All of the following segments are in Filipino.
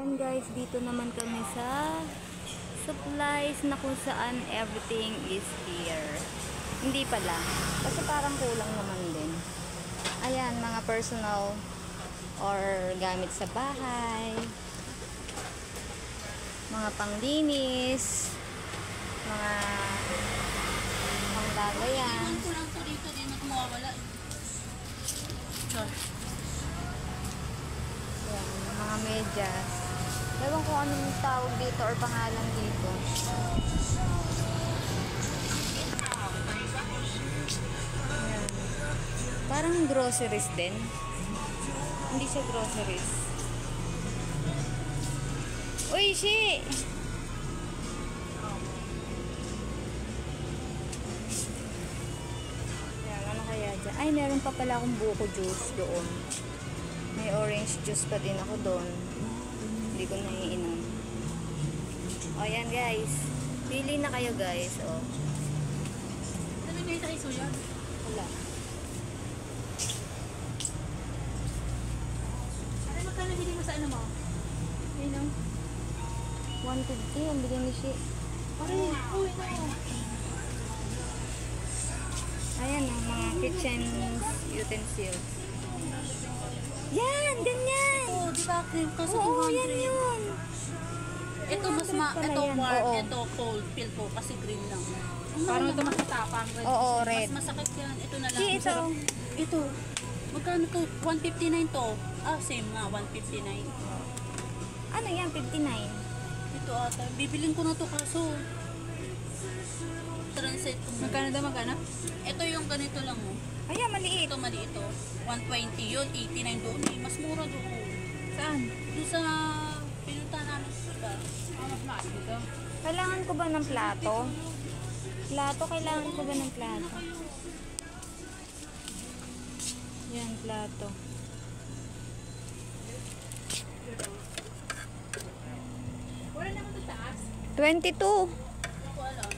Ayan guys, dito naman kami sa supplies na kung saan everything is here. Hindi pala. Kasi parang kulang naman din. Ayan, mga personal or gamit sa bahay. Mga panglinis. Mga panglagayan. Iwan ko lang po dito, di na kumawala. Char. Ayan, mga medyas. Ewan ko anong tawag dito or pangalan dito. Ayan. Parang groceries din. Hindi siya groceries. Uy, shi! Ayan, ano kaya dyan? Ay, meron pa pala akong buko juice doon. May orange juice pa din ako doon. Hindi ko naiinom. O, yan guys. Pili na kayo guys. O. Sabi ngayon sa isuya. Wala. Ano magkano bili mo sa ano mo? Ayun o. 150 ang bigyan ni Shi. Parang, oh, ito. Ayan ang mga kitchen utensils. Yan! Ganyan! Oh, di ba? Cream ka sa 200. Oo, yan yun. Ito mas pala ito yan. warm, Oo. ito cold feel ko kasi green lang. Parang ito matapang. Oo, red. Mas masakit yan. Ito na lang. Shi, ito. Ito. Magkano to? 159 to. Ah, same nga. 159. Ano yan? 59. Ito ata. Bibiling ko na to kaso. Translate ko. Magkano daw magkano? Ito yung ganito lang oh. Ayan, maliit. Ito mali ito. 120 yun. 89 doon eh. Mas mura doon. Saan? Doon sa pinunta namin sa iba. Mas mahal dito. Kailangan ko ba ng plato? Plato? Kailangan ko ba ng plato? Yan, plato. Wala naman sa taas. 22. Hindi ko alam.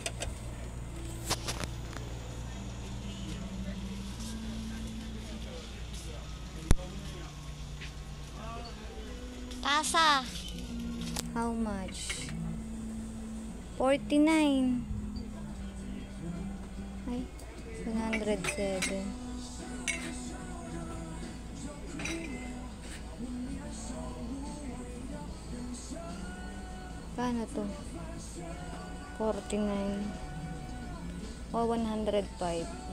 Tasa. How much? 49. Ay, 107. Paano to? 49. O, 105.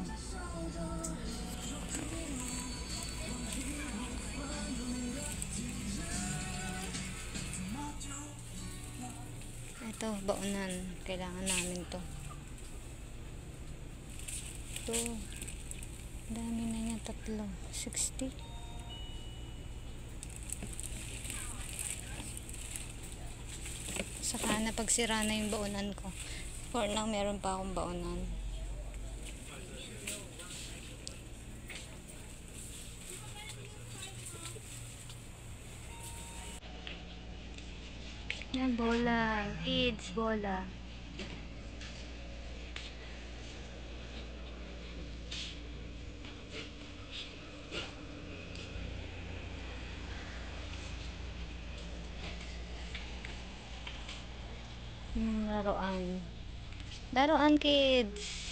Ito, baunan. Kailangan namin to. Ito. Dami na niya. 3. 60. Saka na pagsira na yung baunan ko. For now, meron pa akong baunan. Yan, bola. Kids, bola. Laruan. Laruan, kids.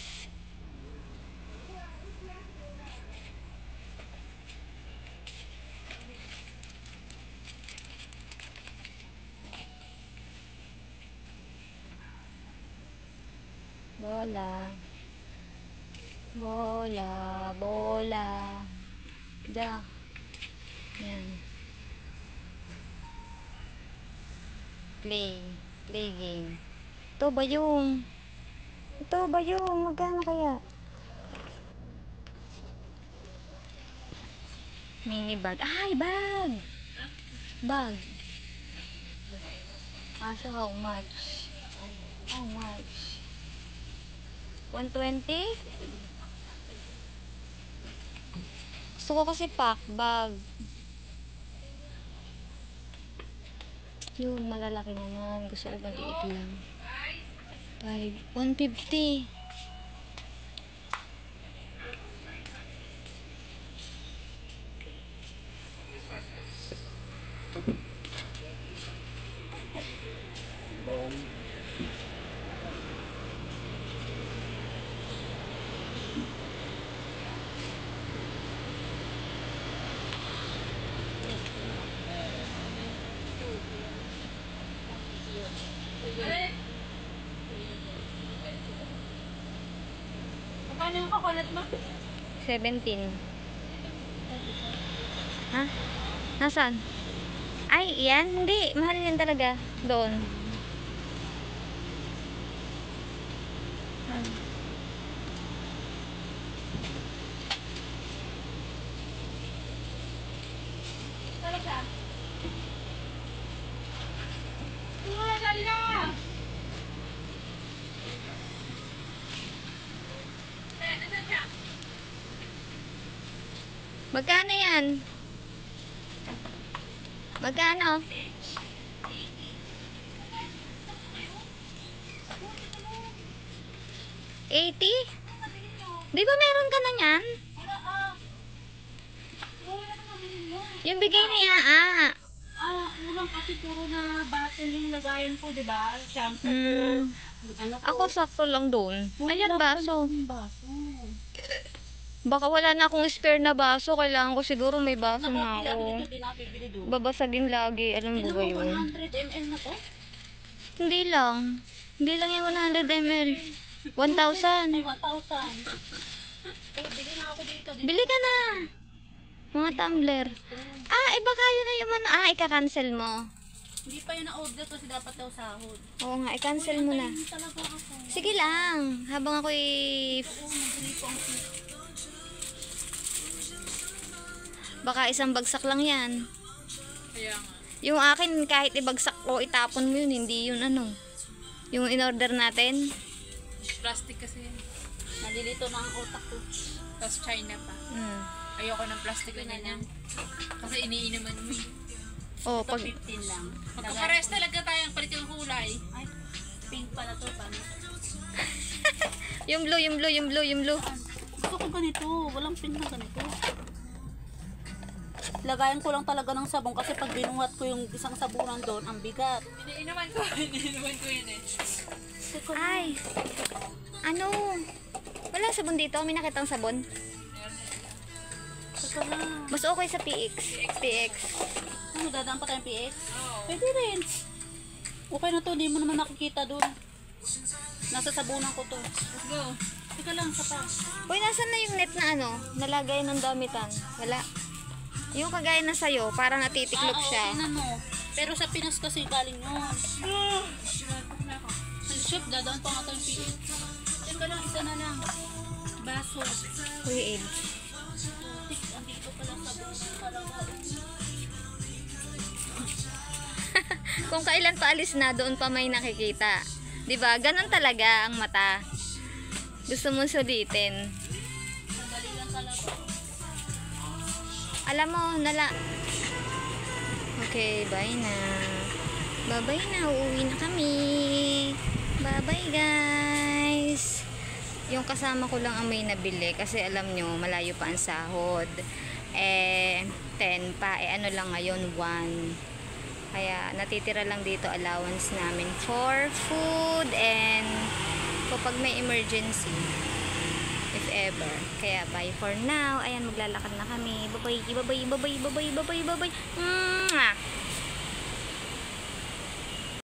Bola. Bola. Bola. Da. Yan. Play. Play game. Ito ba yung? Ito ba yung? Magkano kaya? Mini bag. Ay, bag! Bag. So how much? How much? 120? Gusto ko kasi pack bag. Yung malalaki naman. Gusto ko maliit lang. 150. coconut mo? 17. Ha? Nasaan? Ay, yan. Hindi. Mahal yan talaga. Doon. Talaga? Hala! Magkano yan? Magkano? 80? Di ba meron ka na yan? Yung bigay niya, Kulang kasi puro na bottle yung lagayan ko, di ba? Shampoo. Ano ko? Ako sakto lang doon. Ayan, baso. Yung baso. Baka wala na akong spare na baso. Kailangan ko siguro may baso na Nakapila ako. dito, di nakabili doon. Babasagin lagi. Alam mo ba yun? 100 ml na to? Hindi lang. Hindi lang yung 100 ml. 1,000. Ay, 1,000. Eh, bili na ako dito. Bili ka na. Mga tumbler. Baka yun na yung ika-cancel mo. Hindi pa yun na-order kasi dapat daw sahod. Oo nga, i-cancel mo na. Hindi talaga ako. Sige lang. Habang ako'y... Oo, nag-grip ang Baka isang bagsak lang yan. Kaya nga. Yung akin, kahit ibagsak ko, itapon mo yun. Hindi yun ano. Yung in-order natin. Plastic kasi yan. Nalilito na ang utak ko. Tapos China pa. Ayoko ng plastic na ganyan. Kasi iniinuman mo eh. Oh, Ito pag... 15 lang. Magkapares talaga tayong palit yung kulay. Ay, pink pala to. Paano? yung blue. Gusto ko ganito. Walang pink na ganito. Lagayan ko lang talaga ng sabon kasi pag binuhat ko yung isang sabunan doon, ang bigat. Iniinuman ko yun eh. Teka, Ay! Ano? Walang sabon dito. May nakitang sabon. teka lang. Mas okay sa PX. Ano, dadaan pa tayong PX? Oo. Pwede rin. Okay na to, hindi mo naman nakikita doon. Nasa sabunan ko to. Let's go. Teka lang, sa pa. Uy, nasan na yung net na ano? Nalagay ng damitan. Wala. Yung kagaya na sa'yo, parang natitiklop siya. Tingnan mo. Pero sa Pinas kasi galing yun. Ang shop, dadaan pa nga tayong PX. Teka lang, isa na lang. Baso. Uy, Ed. Tik, andito pala sabon talaga. Kung kailan pa alis na, doon pa may nakikita. 'Di ba? Ganon talaga ang mata. Gusto mong sulitin. Sandali lang talaga. Alam mo, Okay, bye na. Bye-bye na. Uuwi na kami. Bye-bye, guys. Yung kasama ko lang ang may nabili kasi alam nyo, malayo pa ang sahod. 10 pa. Ano lang ngayon, 1. Kaya natitira lang dito allowance namin for food and kapag may emergency if ever. Kaya bye for now. Ayan, maglalakad na kami. Bye-bye.